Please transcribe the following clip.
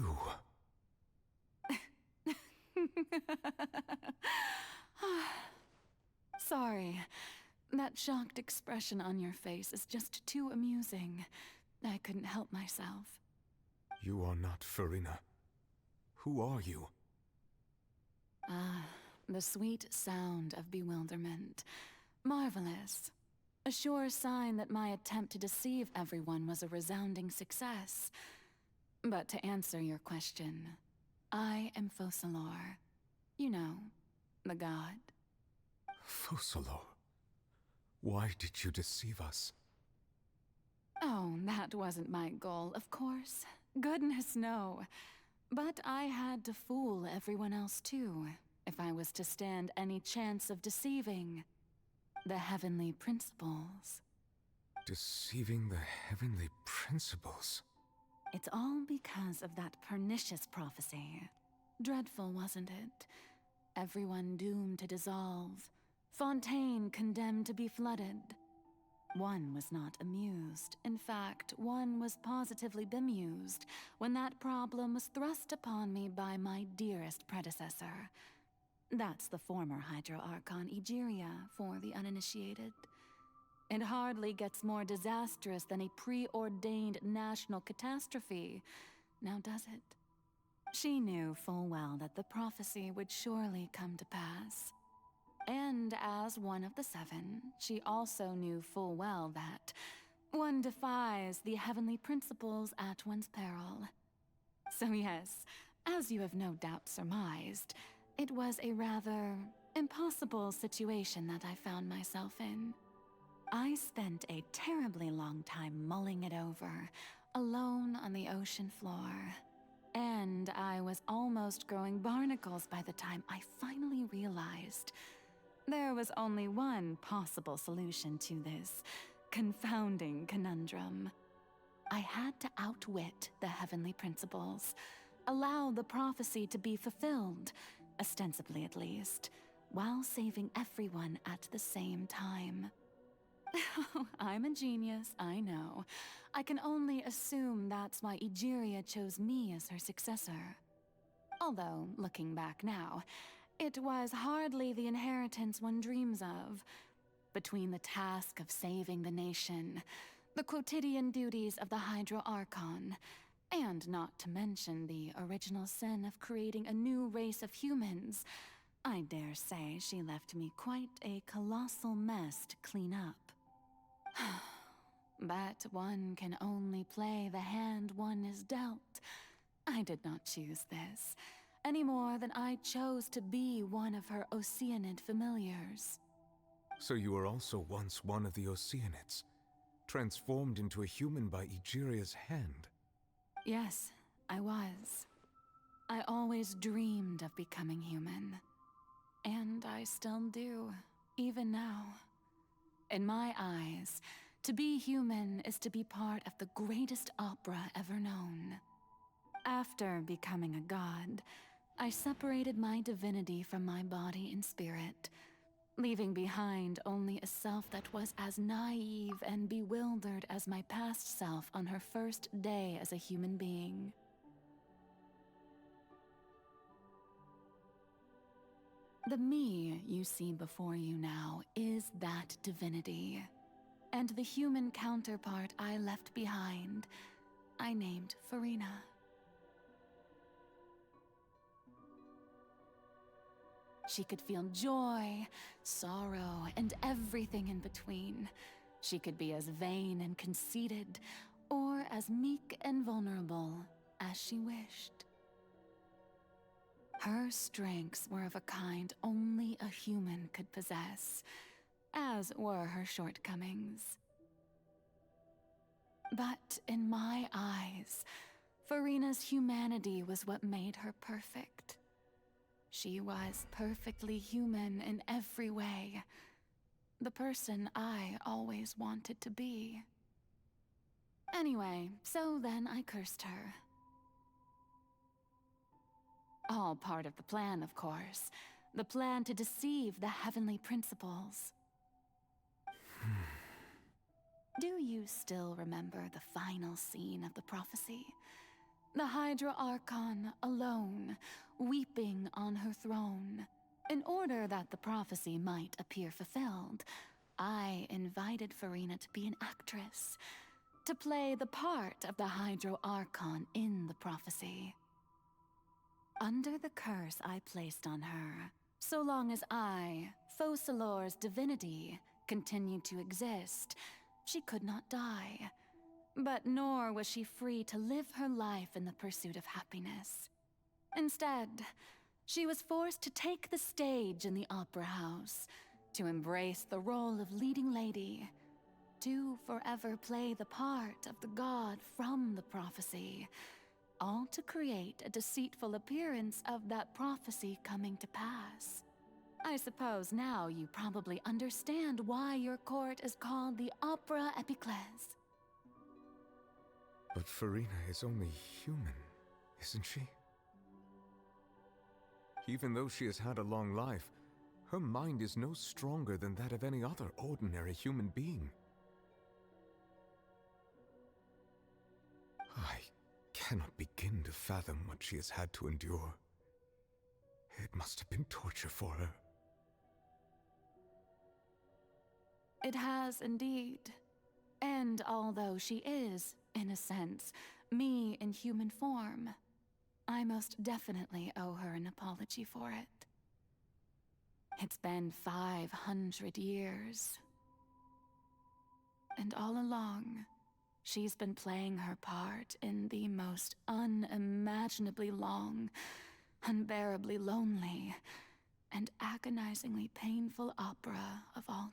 you? Sorry. That shocked expression on your face is just too amusing. I couldn't help myself. You are not Furina. Who are you? The sweet sound of bewilderment. Marvelous. A sure sign that my attempt to deceive everyone was a resounding success. But to answer your question, I am Focalors. You know, the god. Focalors? Why did you deceive us? Oh, that wasn't my goal, of course. Goodness, no. But I had to fool everyone else too, if I was to stand any chance of deceiving the heavenly principles. Deceiving the heavenly principles? It's all because of that pernicious prophecy. Dreadful, wasn't it? Everyone doomed to dissolve. Fontaine condemned to be flooded. One was not amused. In fact, one was positively bemused when that problem was thrust upon me by my dearest predecessor. That's the former Hydro Archon Egeria, for the uninitiated. It hardly gets more disastrous than a preordained national catastrophe, now does it? She knew full well that the prophecy would surely come to pass. And as one of the seven, she also knew full well that one defies the heavenly principles at one's peril. So yes, as you have no doubt surmised, it was a rather impossible situation that I found myself in. I spent a terribly long time mulling it over, alone on the ocean floor. And I was almost growing barnacles by the time I finally realized there was only one possible solution to this confounding conundrum. I had to outwit the heavenly principles, allow the prophecy to be fulfilled, ostensibly at least, while saving everyone at the same time. I'm a genius, I know. I can only assume that's why Egeria chose me as her successor. Although, looking back now, it was hardly the inheritance one dreams of. Between the task of saving the nation, the quotidian duties of the Hydro Archon, and not to mention the original sin of creating a new race of humans, I dare say she left me quite a colossal mess to clean up. But one can only play the hand one is dealt. I did not choose this, any more than I chose to be one of her Oceanid familiars. So you were also once one of the Oceanids, transformed into a human by Egeria's hand? Yes, I was. I always dreamed of becoming human. And I still do, even now. In my eyes, to be human is to be part of the greatest opera ever known. After becoming a god, I separated my divinity from my body and spirit, leaving behind only a self that was as naive and bewildered as my past self on her first day as a human being. The me you see before you now is that divinity, and the human counterpart I left behind, I named Furina. She could feel joy, sorrow, and everything in between. She could be as vain and conceited, or as meek and vulnerable as she wished. Her strengths were of a kind only a human could possess, as were her shortcomings. But in my eyes, Furina's humanity was what made her perfect. She was perfectly human in every way, the person I always wanted to be. Anyway, so then I cursed her. All part of the plan, of course. The plan to deceive the heavenly principles. Do you still remember the final scene of the prophecy? The Hydro Archon alone, weeping on her throne. In order that the prophecy might appear fulfilled, I invited Furina to be an actress, to play the part of the Hydro Archon in the prophecy. Under the curse I placed on her, so long as I, Focalors' divinity, continued to exist, she could not die. But nor was she free to live her life in the pursuit of happiness. Instead, she was forced to take the stage in the opera house, to embrace the role of leading lady, to forever play the part of the god from the prophecy, all to create a deceitful appearance of that prophecy coming to pass. I suppose now you probably understand why your court is called the Opera Epiclese. But Furina is only human, isn't she? Even though she has had a long life, her mind is no stronger than that of any other ordinary human being. I cannot begin to fathom what she has had to endure. It must have been torture for her. It has indeed. And although she is, in a sense, me in human form, I most definitely owe her an apology for it. It's been 500 years. And all along, she's been playing her part in the most unimaginably long, unbearably lonely, and agonizingly painful opera of all